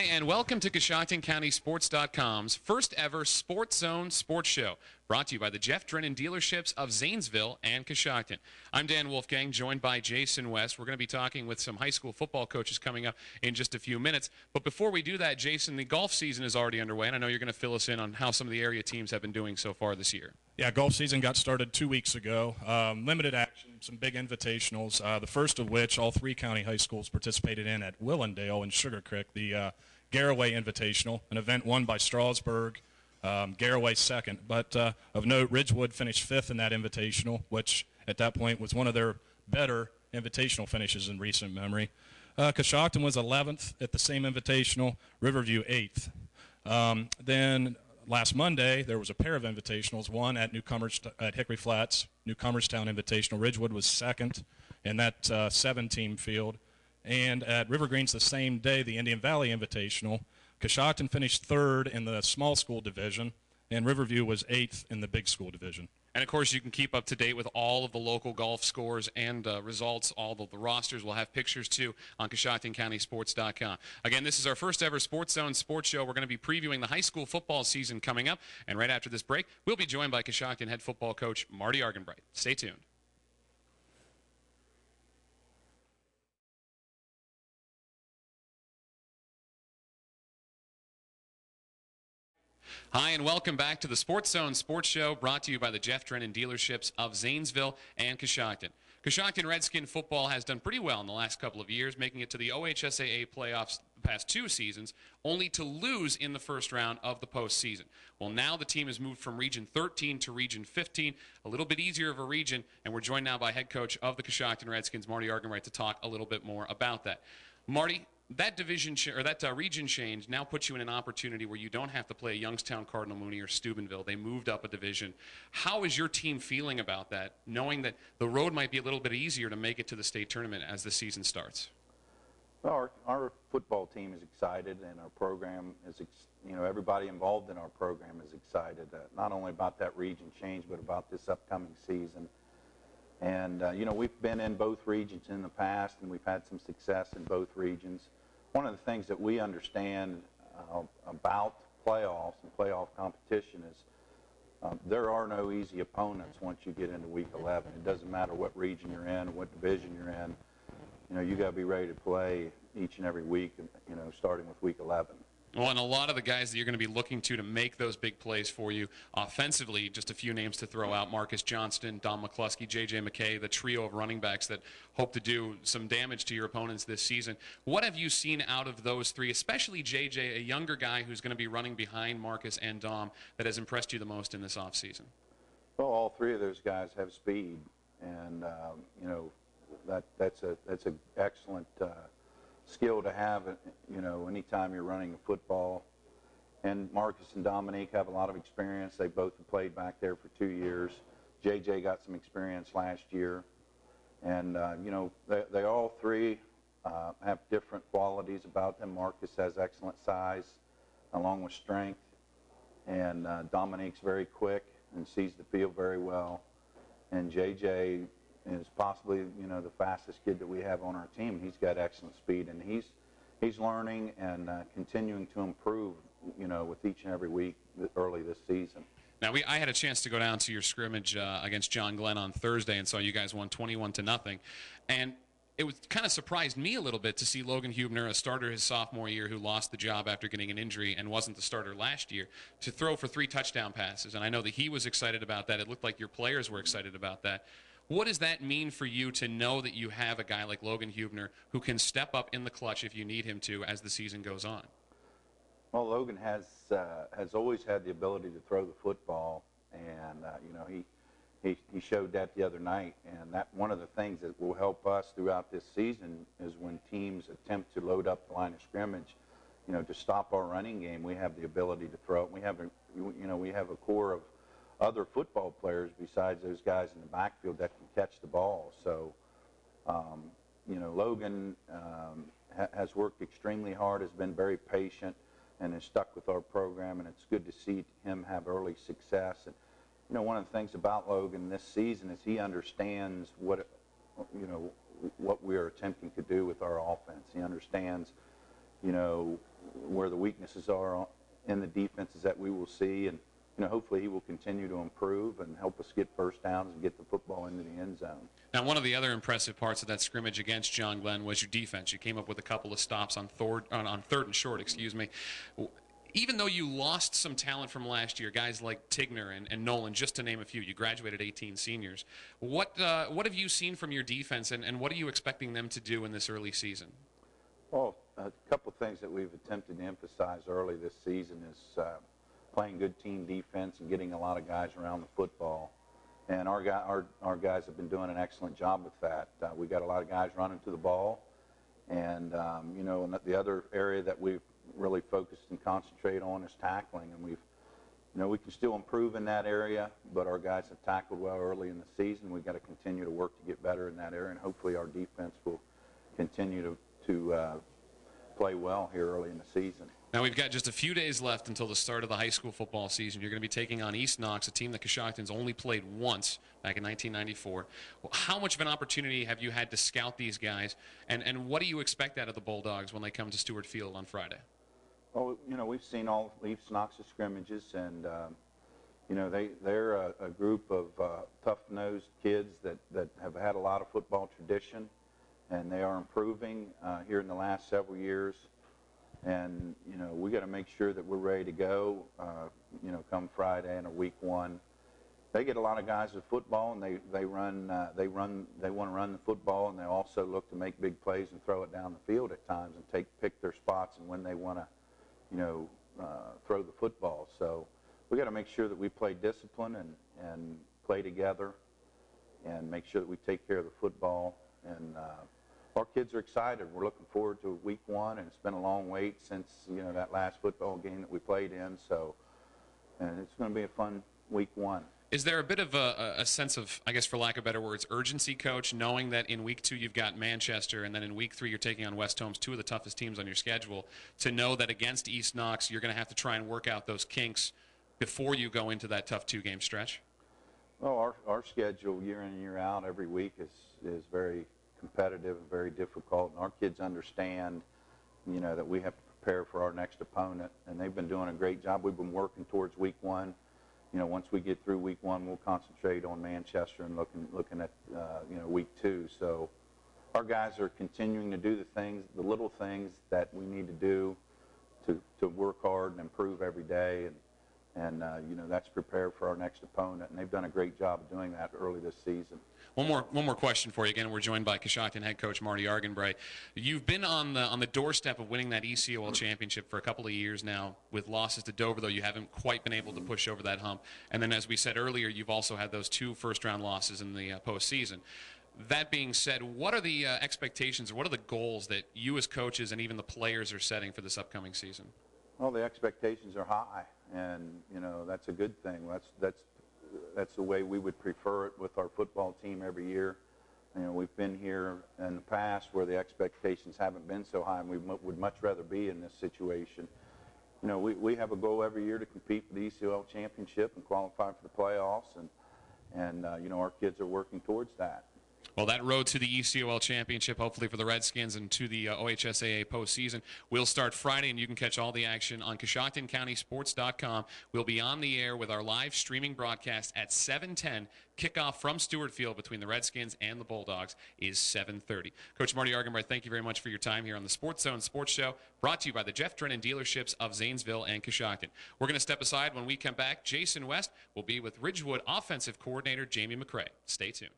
and welcome to CoshoctonCountySports.com's first ever Sports Zone Sports Show, brought to you by the Jeff Drennan dealerships of Zanesville and Coshocton. I'm Dan Wolfgang, joined by Jason West. We're going to be talking with some high school football coaches coming up in just a few minutes. But before we do that, Jason, the golf season is already underway, and I know you're going to fill us in on how some of the area teams have been doing so far this year. Yeah, golf season got started 2 weeks ago. Limited action, some big invitationals, the first of which all three county high schools participated in at Willendale and Sugar Creek, the Garaway Invitational, an event won by Strasburg, Garaway second. But of note, Ridgewood finished fifth in that invitational, which at that point was one of their better invitational finishes in recent memory. Coshocton was 11th at the same invitational, Riverview 8th. Then last Monday, there was a pair of invitationals, one at at Hickory Flats, Newcomerstown Invitational. Ridgewood was second in that 7-team field. And at River Greens the same day, the Indian Valley Invitational, Coshocton finished third in the small school division, and Riverview was 8th in the big school division. And, of course, you can keep up to date with all of the local golf scores and results. All of the rosters will have pictures, too, on CoshoctonCountySports.com. Again, this is our first ever Sports Zone Sports Show. We're going to be previewing the high school football season coming up. And right after this break, we'll be joined by Coshocton head football coach Marty Argenbright. Stay tuned. Hi, and welcome back to the Sports Zone Sports Show, brought to you by the Jeff Drennan dealerships of Zanesville and Coshocton. Coshocton Redskin football has done pretty well in the last couple of years, making it to the OHSAA playoffs the past 2 seasons, only to lose in the first round of the postseason. Well, now the team has moved from Region 13 to Region 15, a little bit easier of a region, and we're joined now by head coach of the Coshocton Redskins, Marty Argenbright, to talk a little bit more about that. Marty, that division region change now puts you in an opportunity where you don't have to play Youngstown, Cardinal Mooney, or Steubenville. They moved up a division. How is your team feeling about that, knowing that the road might be a little bit easier to make it to the state tournament as the season starts? Well, our football team is excited, and our program is, everybody involved in our program is excited, not only about that region change, but about this upcoming season. And, we've been in both regions in the past, and we've had some success in both regions. One of the things that we understand about playoffs and playoff competition is there are no easy opponents once you get into Week 11. It doesn't matter what region you're in, what division you're in. You got to be ready to play each and every week, starting with Week 11. Well, and a lot of the guys that you're going to be looking to make those big plays for you offensively, just a few names to throw out: Marcus Johnston, Don McCluskey, J.J. McKay, the trio of running backs that hope to do some damage to your opponents this season. What have you seen out of those three, especially J.J., a younger guy who's going to be running behind Marcus and Dom, that has impressed you the most in this offseason? Well, all three of those guys have speed, and, that's an excellent skill to have, anytime you're running a football. And Marcus and Dominique have a lot of experience. They both have played back there for 2 years. JJ got some experience last year. And, they all three have different qualities about them. Marcus has excellent size along with strength. And Dominique's very quick and sees the field very well. And JJ is possibly, the fastest kid that we have on our team. He's got excellent speed, and he's learning and continuing to improve, with each and every week early this season. Now, I had a chance to go down to your scrimmage against John Glenn on Thursday and saw you guys won 21-0. And it kind of surprised me a little bit to see Logan Hubner, a starter his sophomore year who lost the job after getting an injury and wasn't the starter last year, to throw for 3 touchdown passes. And I know that he was excited about that. It looked like your players were excited about that. What does that mean for you to know that you have a guy like Logan Hubner who can step up in the clutch if you need him to as the season goes on? Well, Logan has always had the ability to throw the football, and he showed that the other night. And that one of the things that will help us throughout this season is when teams attempt to load up the line of scrimmage, to stop our running game. We have the ability to throw it. We have a core of other football players besides those guys in the backfield that can catch the ball. So, Logan has worked extremely hard, has been very patient, and has stuck with our program, and it's good to see him have early success. And, one of the things about Logan this season is he understands what we are attempting to do with our offense. He understands, where the weaknesses are in the defenses that we will see, and hopefully he will continue to improve and help us get first downs and get the football into the end zone. Now, one of the other impressive parts of that scrimmage against John Glenn was your defense. You came up with a couple of stops on third and short, excuse me. Even though you lost some talent from last year, guys like Tigner and Nolan, just to name a few, you graduated 18 seniors. What have you seen from your defense, and what are you expecting them to do in this early season? Well, a couple of things that we've attempted to emphasize early this season is playing good team defense and getting a lot of guys around the football. And our guys have been doing an excellent job with that. We got a lot of guys running to the ball, and and the other area that we've really focused and concentrate on is tackling, and we can still improve in that area, but our guys have tackled well early in the season. We've got to continue to work to get better in that area, and hopefully our defense will continue to play well here early in the season. Now, we've got just a few days left until the start of the high school football season. You're going to be taking on East Knox, a team that Coshocton's only played once back in 1994. Well, how much of an opportunity have you had to scout these guys, and what do you expect out of the Bulldogs when they come to Stewart Field on Friday? Well, we've seen all East Knox's scrimmages, and they're a group of tough-nosed kids that have had a lot of football tradition, and they are improving here in the last several years. And we got to make sure that we're ready to go. Come Friday and week one, they get a lot of guys with football, and they want to run the football, and they also look to make big plays and throw it down the field at times and pick their spots and when they want to throw the football. So we got to make sure that we play discipline and play together and make sure that we take care of the football. And our kids are excited. We're looking forward to week one, and it's been a long wait since that last football game that we played in. So, and it's going to be a fun week one. Is there a bit of a sense of, I guess for lack of better words, urgency, Coach, knowing that in week 2 you've got Manchester, and then in week 3 you're taking on West Holmes, two of the toughest teams on your schedule, to know that against East Knox you're going to have to try and work out those kinks before you go into that tough 2-game stretch? Well, our schedule year in and year out every week is very competitive and very difficult, and our kids understand that we have to prepare for our next opponent, and they've been doing a great job. We've been working towards week one. Once we get through week one, we'll concentrate on Manchester and looking at week 2. So our guys are continuing to do the little things that we need to do to work hard and improve every day, and that's prepare for our next opponent. And they've done a great job of doing that early this season. One more question for you. Again, we're joined by Coshocton head coach Marty Argenbright. You've been on the doorstep of winning that ECOL championship for a couple of years now. With losses to Dover, though, you haven't quite been able to push over that hump. And then, as we said earlier, you've also had those 2 first-round losses in the postseason. That being said, what are the expectations, or what are the goals that you as coaches and even the players are setting for this upcoming season? Well, the expectations are high, and that's a good thing. That's the way we would prefer it with our football team every year. We've been here in the past where the expectations haven't been so high, and we would much rather be in this situation. We have a goal every year to compete for the ECOL championship and qualify for the playoffs, and our kids are working towards that. Well, that road to the ECOL championship, hopefully for the Redskins, and to the OHSAA postseason, will start Friday, and you can catch all the action on CoshoctonCountySports.com. We'll be on the air with our live streaming broadcast at 7:10. Kickoff from Stewart Field between the Redskins and the Bulldogs is 7:30. Coach Marty Argenbright, thank you very much for your time here on the Sports Zone Sports Show, brought to you by the Jeff Drennan dealerships of Zanesville and Coshocton. We're going to step aside. When we come back, Jason West will be with Ridgewood offensive coordinator Jamie McCray. Stay tuned.